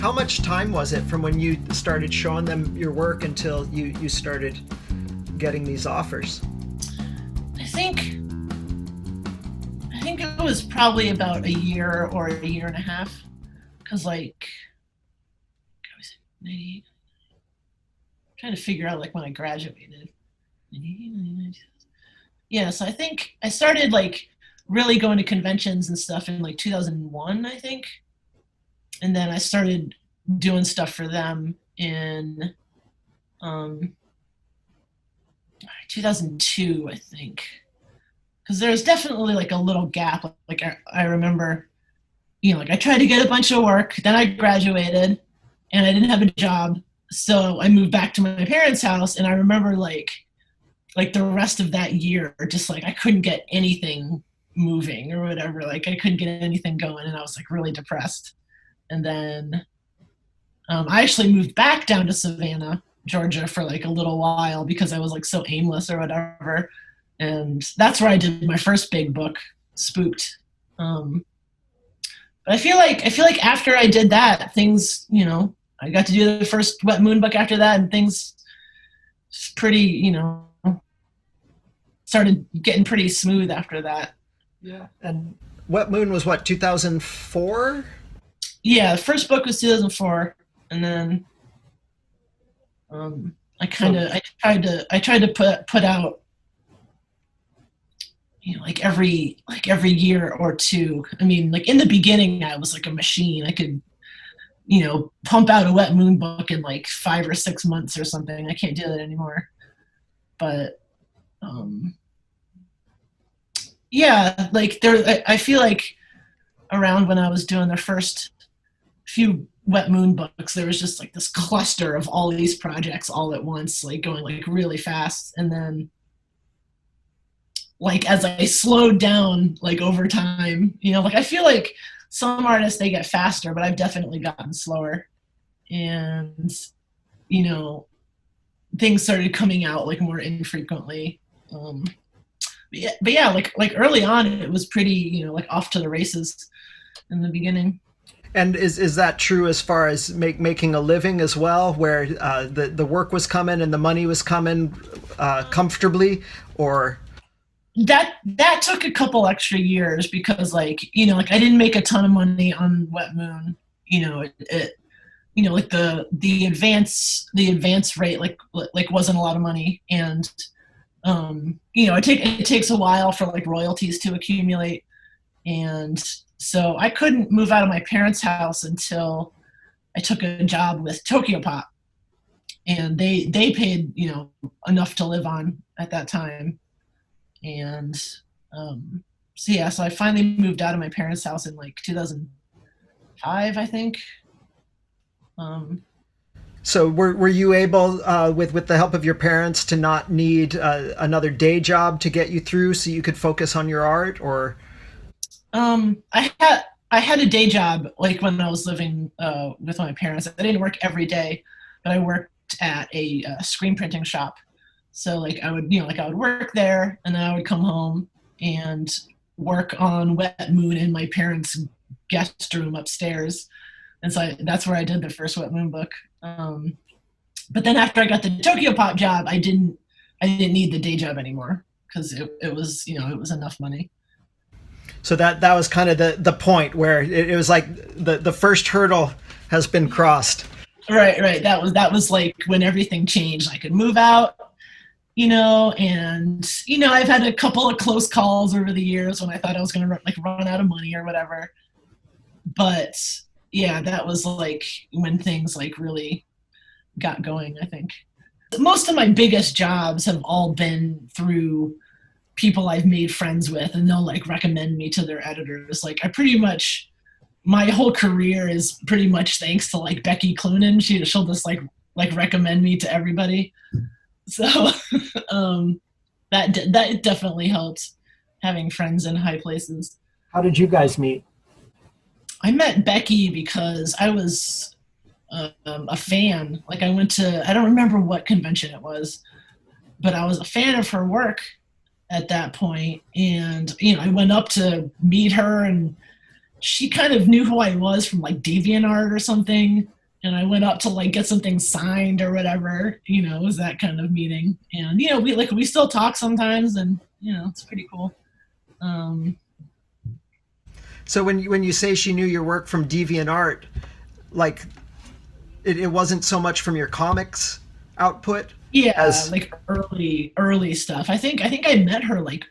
How much time was it from when you started showing them your work until you started getting these offers? I think it was probably about a year or a year and a half, because like I was 98. Trying to figure out like when I graduated. Yeah, so I think I started like really going to conventions and stuff in like 2001, I think, and then I started doing stuff for them in um, 2002, I think, because there's definitely like a little gap. Like I remember, like I tried to get a bunch of work, then I graduated, and I didn't have a job, so I moved back to my parents' house, and I remember like the rest of that year, just like I couldn't get anything moving or whatever. Like I couldn't get anything going, and I was like really depressed. And then I actually moved back down to Savannah, Georgia, for like a little while because I was like so aimless or whatever. And that's where I did my first big book, Spooked. But I feel like after I did that, things, I got to do the first Wet Moon book after that, and things pretty, started getting pretty smooth after that. Yeah. And Wet Moon was what, 2004? Yeah, the first book was 2004, and then I tried to put out, like every year or two. I mean, like in the beginning, I was like a machine. I could, pump out a Wet Moon book in like 5 or 6 months or something. I can't do that anymore. But yeah, like I feel like around when I was doing the first few Wet Moon books, there was just like this cluster of all these projects all at once, like going like really fast. And then like as I slowed down like over time, like I feel like some artists, they get faster, but I've definitely gotten slower. And things started coming out like more infrequently. But yeah, like early on, it was pretty, like off to the races in the beginning. And is that true as far as making a living as well, where the work was coming and the money was coming comfortably, or? That took a couple extra years because like I didn't make a ton of money on Wet Moon. Like the advance rate like wasn't a lot of money, and it takes a while for like royalties to accumulate, and so I couldn't move out of my parents' house until I took a job with Tokyo Pop, and they paid enough to live on at that time. And so I finally moved out of my parents' house in like 2005, I think. So were you able, with the help of your parents, to not need another day job to get you through, so you could focus on your art, or? I had a day job like when I was living with my parents. I didn't work every day, but I worked at a screen printing shop. So like I would work there, and then I would come home and work on Wet Moon in my parents' guest room upstairs. And so that's where I did the first Wet Moon book. But then after I got the Tokyo Pop job, I didn't need the day job anymore because it was enough money. So that was kind of the point where it was like the first hurdle has been crossed. Right. That was like when everything changed. I could move out, and I've had a couple of close calls over the years when I thought I was going to run out of money or whatever. But yeah, that was like when things like really got going, I think. Most of my biggest jobs have all been through people I've made friends with, and they'll like recommend me to their editors. Like my whole career is pretty much thanks to like Becky Cloonan. She'll just like recommend me to everybody. So that definitely helped, having friends in high places. How did you guys meet? I met Becky because I was a fan. Like I don't remember what convention it was, but I was a fan of her work at that point. And, I went up to meet her and, she kind of knew who I was from like DeviantArt or something, and I went up to like get something signed or whatever. It was that kind of meeting, and we still talk sometimes, and it's pretty cool. Um, So when you say she knew your work from DeviantArt, like it wasn't so much from your comics output yeah, as like early stuff. I think I met her like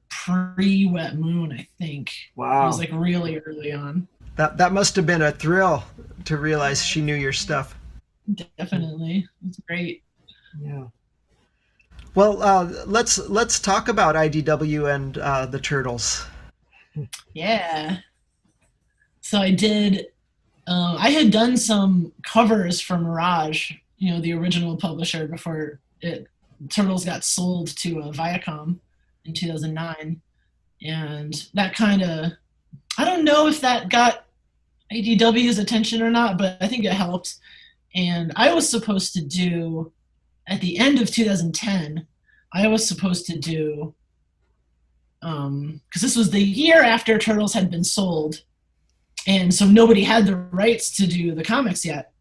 pre Wet Moon. I think it was wow. like really early on. That must have been a thrill to realize she knew your stuff. Definitely, it's great. Yeah. Well, let's talk about IDW and the Turtles. Yeah. So I did. I had done some covers for Mirage, the original publisher, before Turtles got sold to Viacom in 2009, and that kind of, I don't know if that got ADW's attention or not, but I think it helped. And I was supposed to do, at the end of 2010, I was supposed to do, because this was the year after Turtles had been sold, and so nobody had the rights to do the comics yet,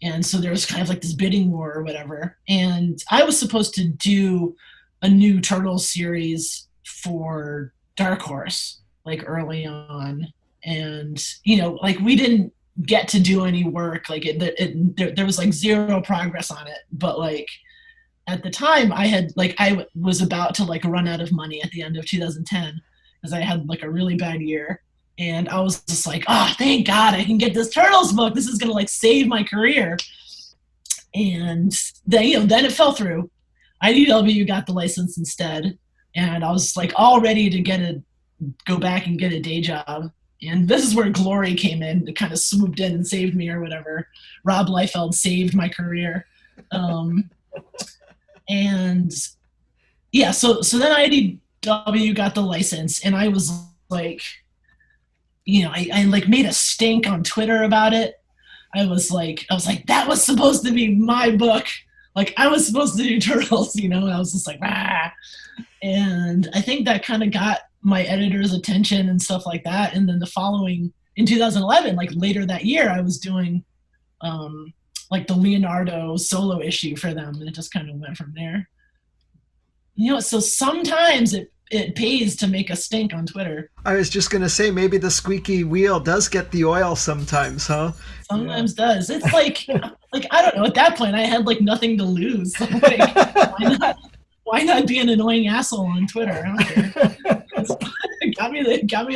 and so there was kind of like this bidding war or whatever, and I was supposed to do a new Turtles series for Dark Horse like early on, and like we didn't get to do any work, like there was like zero progress on it, but like at the time I was about to like run out of money at the end of 2010 because I had like a really bad year, and I was just like, oh, thank God I can get this Turtles book. This is gonna like save my career. And then it fell through. IDW got the license instead, and I was like all ready to go back and get a day job. And this is where Glory came in. It kind of swooped in and saved me or whatever. Rob Liefeld saved my career. And yeah, so then IDW got the license, and I was like, I like made a stink on Twitter about it. I was like, that was supposed to be my book. Like I was supposed to do Turtles, I was just like, ah. And I think that kind of got my editor's attention and stuff like that. And then in 2011, like later that year, I was doing like the Leonardo solo issue for them, and it just kind of went from there. So sometimes it pays to make a stink on Twitter. I was just gonna say maybe the squeaky wheel does get the oil sometimes, huh? Sometimes does. It's like I don't know. At that point, I had like nothing to lose. So, like, why not be an annoying asshole on Twitter? I don't care. got me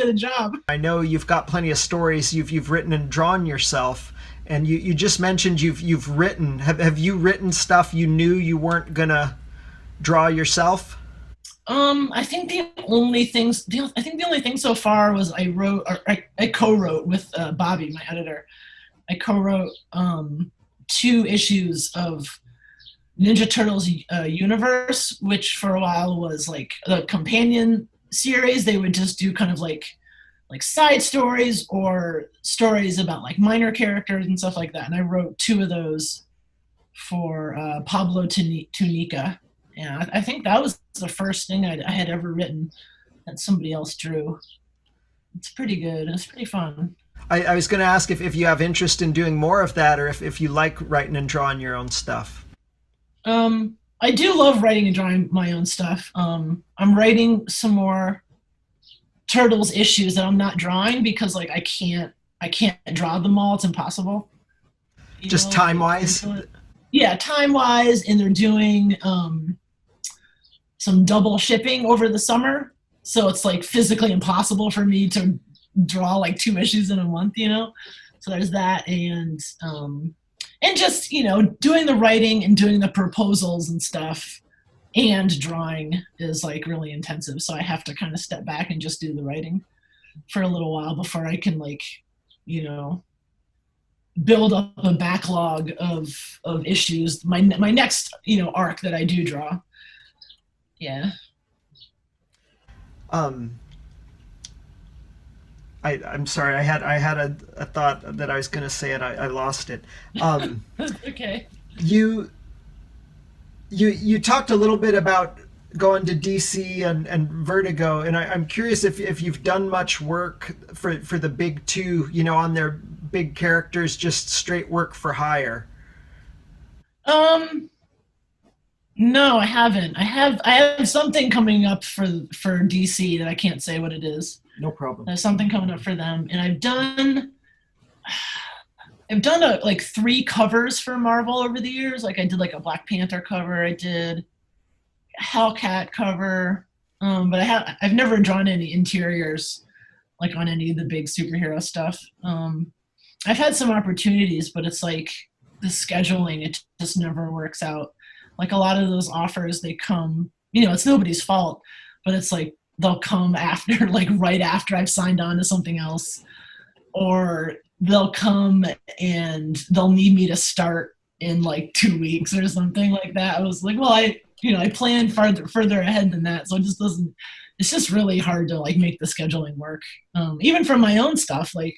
the job. I know you've got plenty of stories you've written and drawn yourself, and you just mentioned you've written. Have you written stuff you knew you weren't gonna draw yourself? I think the only thing so far was I co-wrote with Bobby, my editor. I co-wrote 2 issues of Ninja Turtles Universe, which for a while was like the companion series. They would just do kind of like side stories or stories about like minor characters and stuff like that. And I wrote 2 of those for Pablo Tunica. And I think that was the first thing I had ever written that somebody else drew. It's pretty good. It's pretty fun. I was going to ask if you have interest in doing more of that, or if you like writing and drawing your own stuff. I do love writing and drawing my own stuff. I'm writing some more Turtles issues that I'm not drawing because like I can't draw them all. It's impossible. Just time wise. Yeah, time wise, and they're doing some double shipping over the summer, so it's like physically impossible for me to draw like 2 issues in a month. So there's that, and just doing the writing and doing the proposals and stuff and drawing is like really intensive, so I have to kind of step back and just do the writing for a little while before I can like build up a backlog of issues, my next arc that I do draw. Yeah. I'm sorry. I had a thought that I was going to say it. I lost it. Okay. You talked a little bit about going to DC and Vertigo, and I'm curious if you've done much work for the big two, on their big characters, just straight work for hire. Um, no, I haven't. I have something coming up for DC that I can't say what it is. No problem. There's something coming up for them, and I've done like 3 covers for Marvel over the years. Like I did like a Black Panther cover, I did a Hellcat cover, but I've never drawn any interiors like on any of the big superhero stuff. I've had some opportunities, but it's like the scheduling, it just never works out. Like a lot of those offers, they come, it's nobody's fault, but it's like they'll come after, like right after I've signed on to something else, or they'll come and they'll need me to start in like 2 weeks or something like that. I was like, well, I planned further ahead than that, so it just doesn't. It's just really hard to like make the scheduling work. Even for my own stuff, like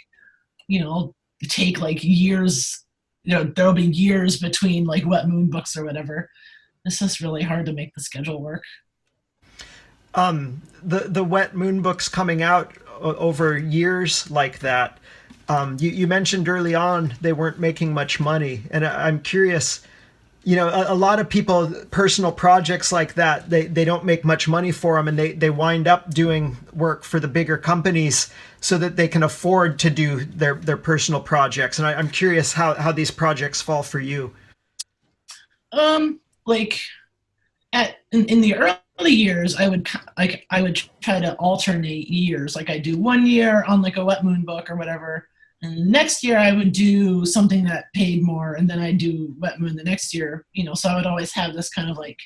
I'll take like years. There'll be years between like Wet Moon books or whatever. It's just really hard to make the schedule work. The Wet Moon books coming out over years like that. You mentioned early on they weren't making much money, and I'm curious. A lot of people, personal projects like that, they don't make much money for them, and they wind up doing work for the bigger companies so that they can afford to do their personal projects. And I'm curious how these projects fall for you. Like in the early years, I would try to alternate years. Like I do 1 year on like a Wet Moon book or whatever, and next year I would do something that paid more, and then I'd do Wet Moon the next year. So I would always have this kind of like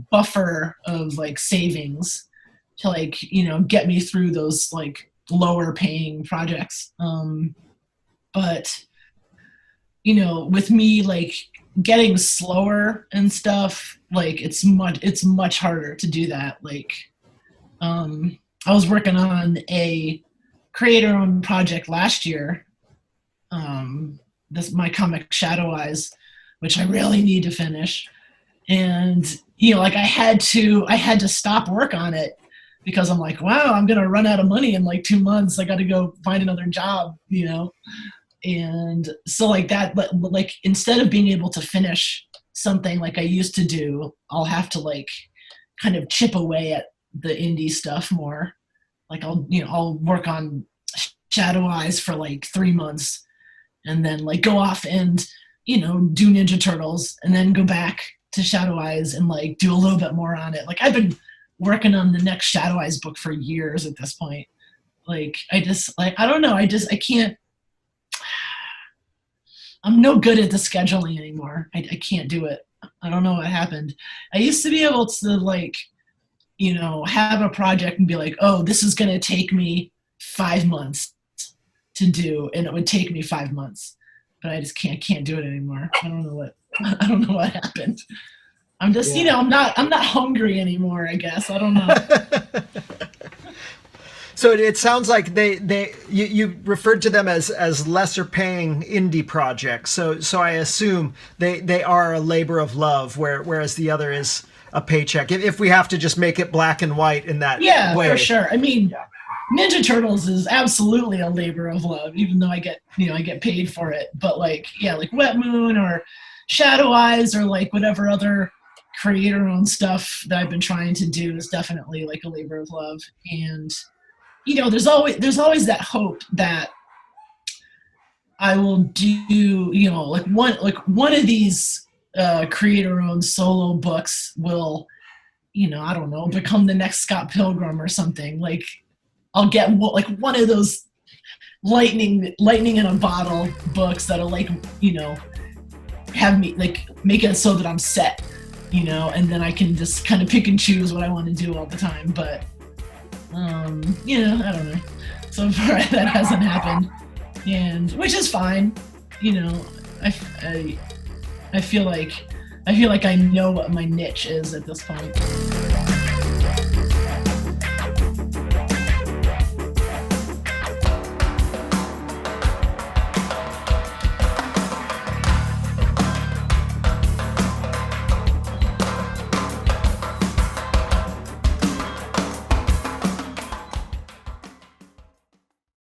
buffer of like savings to like get me through those like lower paying projects. But with me like getting slower and stuff, like it's much harder to do that. Like I was working on a creator-owned project last year, my comic Shadow Eyes, which I really need to finish, and like I had to stop work on it because I'm like, wow, I'm gonna run out of money in like 2 months. I got to go find another job, and so like that. But like instead of being able to finish something like I used to do, I'll have to like kind of chip away at the indie stuff more. Like I'll work on Shadow Eyes for like 3 months, and then like go off and do Ninja Turtles, and then go back to Shadow Eyes and like do a little bit more on it. Like I've been working on the next Shadow Eyes book for years at this point. Like I just like I don't know. I can't. I'm no good at the scheduling anymore. I can't do it. I don't know what happened. I used to be able to like have a project and be like, oh, this is going to take me 5 months to do, and it would take me 5 months, but I just can't do it anymore. I don't know what happened. I'm just, I'm not hungry anymore, I guess. I don't know. So it sounds like you referred to them as lesser paying indie projects. So I assume they are a labor of love, whereas the other is a paycheck. If we have to just make it black and white in that way. Yeah, for sure. I mean, Ninja Turtles is absolutely a labor of love, even though I get paid for it. But like Wet Moon or Shadow Eyes or like whatever other creator-owned stuff that I've been trying to do is definitely like a labor of love. And there's always that hope that I will do like one of these creator-owned solo books will I don't know, become the next Scott Pilgrim or something. Like I'll get like one of those lightning in a bottle books that'll like have me like make it so that I'm set, and then I can just kind of pick and choose what I want to do all the time. But I don't know. So far that hasn't happened, and which is fine. I feel like I know what my niche is at this point.